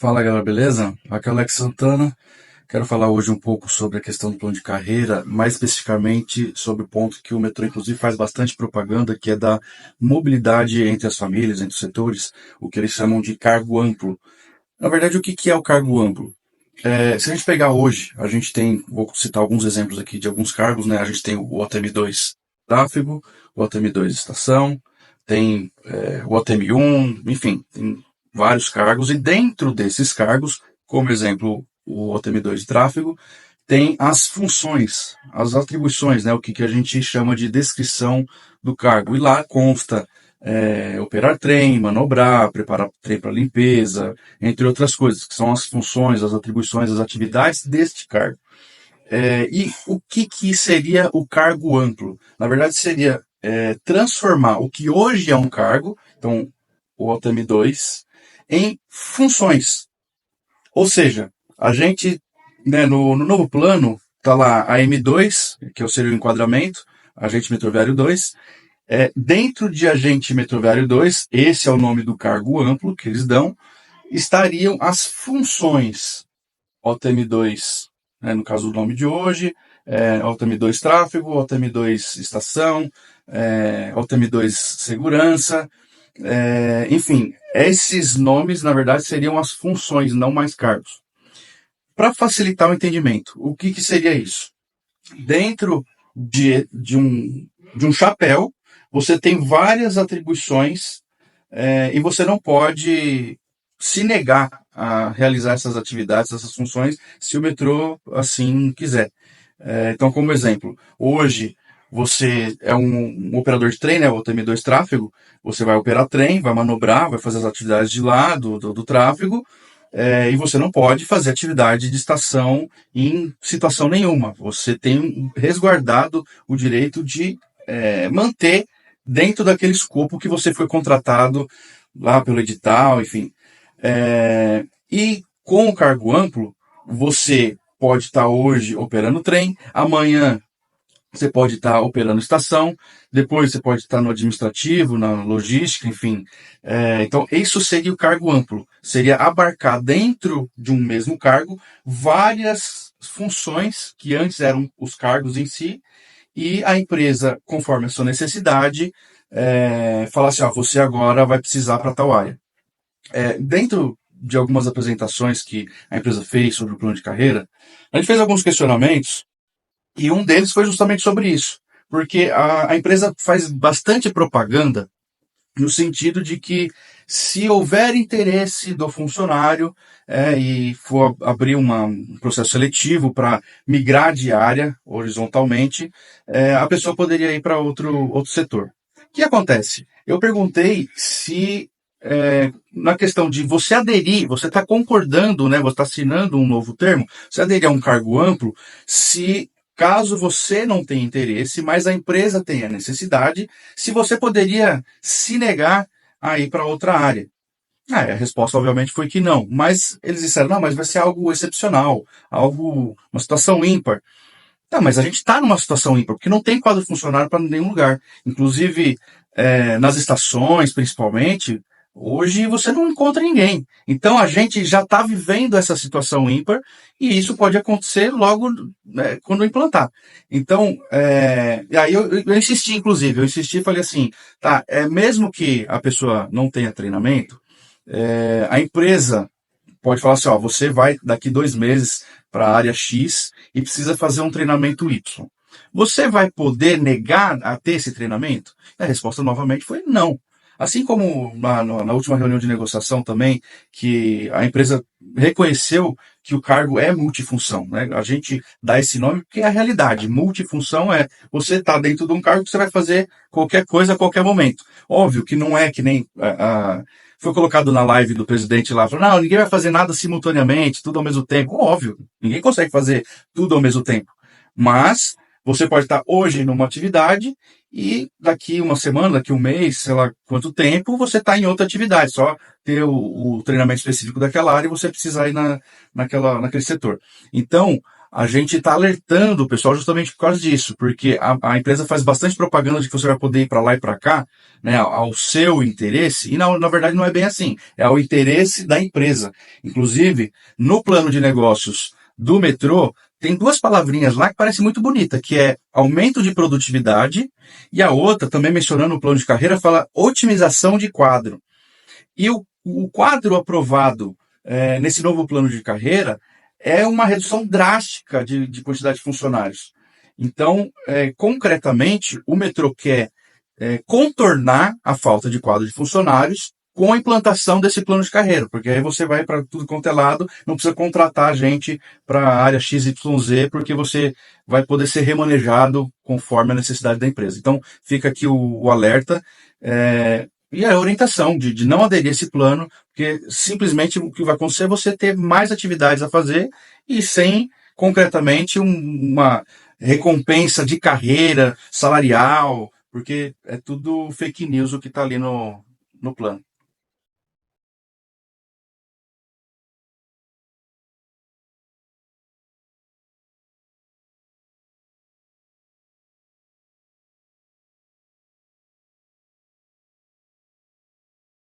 Fala galera, beleza? Aqui é o Alex Santana. Quero falar hoje um pouco sobre a questão do plano de carreira, mais especificamente sobre o ponto que o metrô inclusive faz bastante propaganda, que é da mobilidade entre as famílias, entre os setores, o que eles chamam de cargo amplo. Na verdade, o que é o cargo amplo? Se a gente pegar hoje, a gente tem, vou citar alguns exemplos aqui de alguns cargos, né? A gente tem o OTM2 tráfego, o OTM2 estação, tem o OTM1, enfim, tem vários cargos, e dentro desses cargos, como exemplo, o OTM2 de tráfego, tem as funções, as atribuições, né? O que a gente chama de descrição do cargo. E lá consta operar trem, manobrar, preparar trem para limpeza, entre outras coisas, que são as funções, as atribuições, as atividades deste cargo. E o que seria o cargo amplo? Na verdade, seria transformar o que hoje é um cargo, então o OTM2, em funções. Ou seja, a gente, né, no novo plano, está lá a M2, que seria o enquadramento, agente metroviário 2. Dentro de agente metroviário 2, esse é o nome do cargo amplo que eles dão, estariam as funções OTM2, né, no caso do nome de hoje, OTM2 tráfego, OTM2 estação, OTM2 segurança, enfim, esses nomes, na verdade, seriam as funções, não mais cargos. Para facilitar o entendimento, o que seria isso? Dentro de um chapéu, você tem várias atribuições e você não pode se negar a realizar essas atividades, essas funções, se o metrô assim quiser. Então, como exemplo, hoje você é um operador de trem, né, o TM2 tráfego, você vai operar trem, vai manobrar, vai fazer as atividades de lá do tráfego, e você não pode fazer atividade de estação em situação nenhuma. Você tem resguardado o direito de manter dentro daquele escopo que você foi contratado lá pelo edital, enfim. E com o cargo amplo, você pode estar hoje operando trem, amanhã você pode estar operando estação, depois você pode estar no administrativo, na logística, enfim. Então, isso seria o cargo amplo. Seria abarcar dentro de um mesmo cargo várias funções que antes eram os cargos em si, e a empresa, conforme a sua necessidade, fala assim, ó, você agora vai precisar para tal área. Dentro de algumas apresentações que a empresa fez sobre o plano de carreira, a gente fez alguns questionamentos e um deles foi justamente sobre isso. Porque a empresa faz bastante propaganda no sentido de que se houver interesse do funcionário e for abrir um processo seletivo para migrar de área horizontalmente, a pessoa poderia ir para outro setor. O que acontece? Eu perguntei se na questão de você aderir, você está concordando, né, você está assinando um novo termo, você aderir a um cargo amplo, se caso você não tenha interesse, mas a empresa tenha necessidade, se você poderia se negar a ir para outra área. A resposta obviamente foi que não, mas eles disseram, não, mas vai ser algo excepcional, uma situação ímpar. Tá, mas a gente está numa situação ímpar, porque não tem quadro funcionário para nenhum lugar. Inclusive, nas estações, principalmente, hoje você não encontra ninguém. Então a gente já está vivendo essa situação ímpar e isso pode acontecer logo quando implantar. Então, aí eu insisti, inclusive, e falei assim, tá, mesmo que a pessoa não tenha treinamento, a empresa pode falar assim, ó, você vai daqui 2 meses para a área X e precisa fazer um treinamento Y. Você vai poder negar a ter esse treinamento? A resposta novamente foi não. Assim como na última reunião de negociação também, que a empresa reconheceu que o cargo é multifunção, né? A gente dá esse nome porque é a realidade. Multifunção é você estar dentro de um cargo que você vai fazer qualquer coisa a qualquer momento. Óbvio que não é que nem foi colocado na live do presidente lá, falou, não, ninguém vai fazer nada simultaneamente, tudo ao mesmo tempo. Óbvio, ninguém consegue fazer tudo ao mesmo tempo. Mas você pode estar hoje numa atividade e daqui uma semana, daqui um mês, sei lá quanto tempo, você está em outra atividade, só ter o treinamento específico daquela área e você precisar ir naquele setor. Então, a gente está alertando o pessoal justamente por causa disso, porque a empresa faz bastante propaganda de que você vai poder ir para lá e para cá, né, ao seu interesse, e na verdade não é bem assim, é ao interesse da empresa. Inclusive, no plano de negócios do metrô, tem duas palavrinhas lá que parecem muito bonita, que é aumento de produtividade, e a outra, também mencionando o plano de carreira, fala otimização de quadro. E o quadro aprovado nesse novo plano de carreira é uma redução drástica de quantidade de funcionários. Então, concretamente, o metrô quer contornar a falta de quadro de funcionários com a implantação desse plano de carreira, porque aí você vai para tudo quanto é lado, não precisa contratar gente para a área XYZ, porque você vai poder ser remanejado conforme a necessidade da empresa. Então, fica aqui o alerta. E a orientação de não aderir a esse plano, porque simplesmente o que vai acontecer é você ter mais atividades a fazer e sem, concretamente, uma recompensa de carreira, salarial, porque é tudo fake news o que está ali no plano.